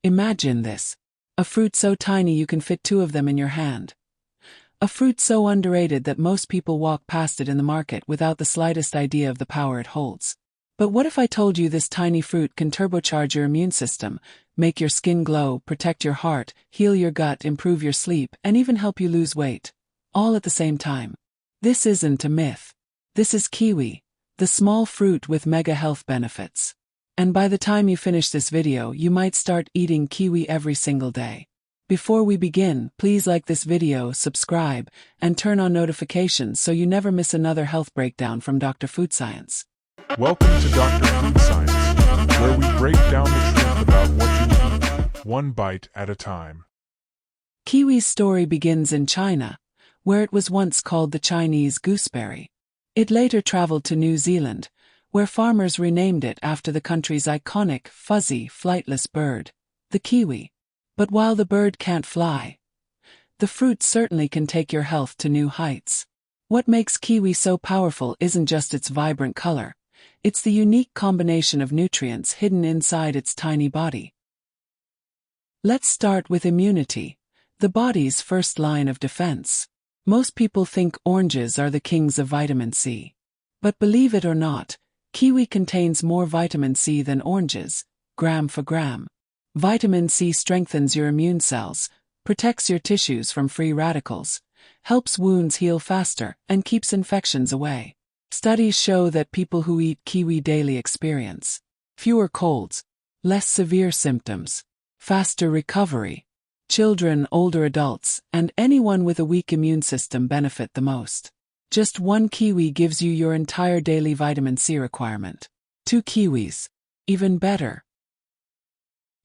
Imagine this. A fruit so tiny you can fit two of them in your hand. A fruit so underrated that most people walk past it in the market without the slightest idea of the power it holds. But what if I told you this tiny fruit can turbocharge your immune system, make your skin glow, protect your heart, heal your gut, improve your sleep, and even help you lose weight, all at the same time? This isn't a myth. This is kiwi, the small fruit with mega health benefits. And by the time you finish this video, you might start eating kiwi every single day. Before we begin, please like this video, subscribe, and turn on notifications so you never miss another health breakdown from Dr. FoodScience. Welcome to Dr. FoodScience, where we break down the truth about what you eat, one bite at a time. Kiwi's story begins in China, where it was once called the Chinese gooseberry. It later traveled to New Zealand, where farmers renamed it after the country's iconic, fuzzy, flightless bird, the kiwi. But while the bird can't fly, the fruit certainly can take your health to new heights. What makes kiwi so powerful isn't just its vibrant color, it's the unique combination of nutrients hidden inside its tiny body. Let's start with immunity, the body's first line of defense. Most people think oranges are the kings of vitamin C. But believe it or not, kiwi contains more vitamin C than oranges, gram for gram. Vitamin C strengthens your immune cells, protects your tissues from free radicals, helps wounds heal faster, and keeps infections away. Studies show that people who eat kiwi daily experience fewer colds, less severe symptoms, faster recovery. Children, older adults, and anyone with a weak immune system benefit the most. Just one kiwi gives you your entire daily vitamin C requirement. 2 kiwis. Even better.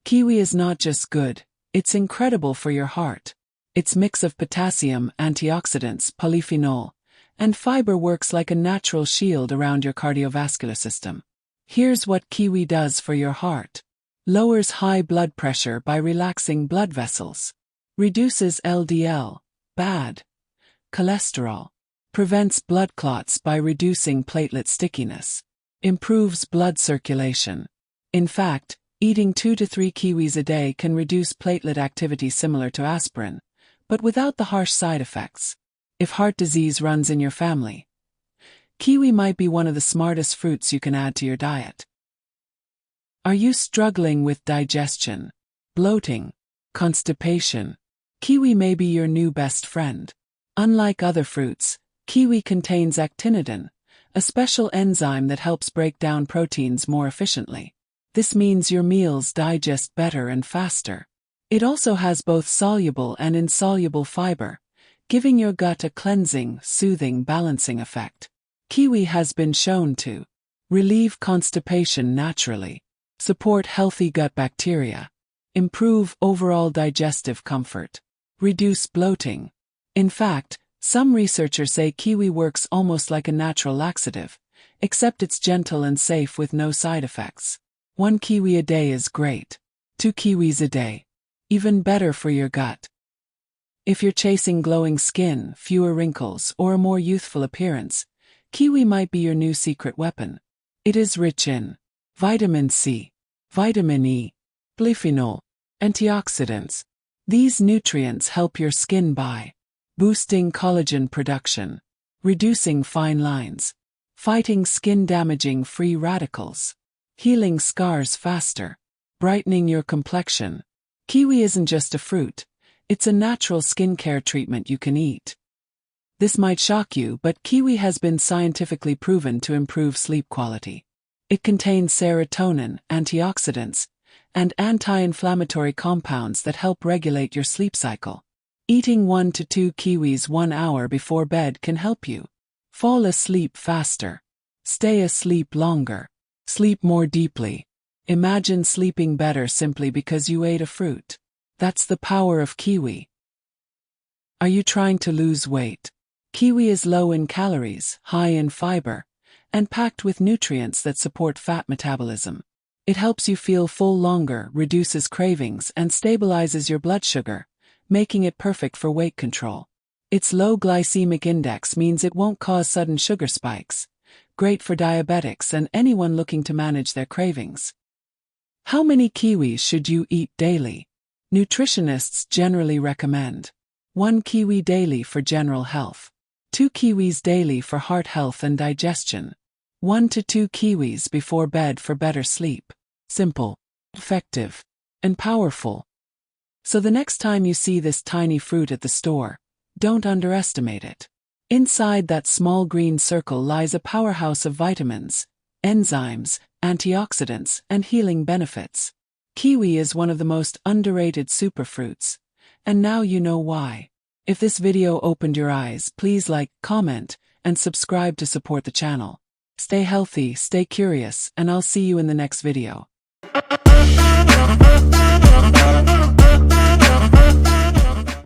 Kiwi is not just good, it's incredible for your heart. Its mix of potassium, antioxidants, polyphenol, and fiber works like a natural shield around your cardiovascular system. Here's what kiwi does for your heart. Lowers high blood pressure by relaxing blood vessels. Reduces LDL, bad cholesterol. Prevents blood clots by reducing platelet stickiness. Improves blood circulation. In fact, eating 2 to 3 kiwis a day can reduce platelet activity similar to aspirin, but without the harsh side effects. If heart disease runs in your family, kiwi might be one of the smartest fruits you can add to your diet. Are you struggling with digestion, bloating, constipation? Kiwi may be your new best friend. Unlike other fruits, kiwi contains actinidin, a special enzyme that helps break down proteins more efficiently. This means your meals digest better and faster. It also has both soluble and insoluble fiber, giving your gut a cleansing, soothing, balancing effect. Kiwi has been shown to relieve constipation naturally, support healthy gut bacteria, improve overall digestive comfort, reduce bloating. In fact, some researchers say kiwi works almost like a natural laxative, except it's gentle and safe with no side effects. 1 kiwi a day is great. 2 kiwis a day. Even better for your gut. If you're chasing glowing skin, fewer wrinkles, or a more youthful appearance, kiwi might be your new secret weapon. It is rich in vitamin C, vitamin E, polyphenol, antioxidants. These nutrients help your skin by boosting collagen production, reducing fine lines, fighting skin-damaging free radicals, healing scars faster, brightening your complexion. Kiwi isn't just a fruit, it's a natural skincare treatment you can eat. This might shock you, but kiwi has been scientifically proven to improve sleep quality. It contains serotonin, antioxidants, and anti-inflammatory compounds that help regulate your sleep cycle. Eating 1 to 2 kiwis 1 hour before bed can help you fall asleep faster, stay asleep longer, sleep more deeply. Imagine sleeping better simply because you ate a fruit. That's the power of kiwi. Are you trying to lose weight? Kiwi is low in calories, high in fiber, and packed with nutrients that support fat metabolism. It helps you feel full longer, reduces cravings, and stabilizes your blood sugar, making it perfect for weight control. Its low glycemic index means it won't cause sudden sugar spikes, great for diabetics and anyone looking to manage their cravings. How many kiwis should you eat daily? Nutritionists generally recommend 1 kiwi daily for general health, 2 kiwis daily for heart health and digestion, 1 to 2 kiwis before bed for better sleep. Simple, effective, and powerful. So the next time you see this tiny fruit at the store, don't underestimate it. Inside that small green circle lies a powerhouse of vitamins, enzymes, antioxidants, and healing benefits. Kiwi is one of the most underrated superfruits, and now you know why. If this video opened your eyes, please like, comment, and subscribe to support the channel. Stay healthy, stay curious, and I'll see you in the next video.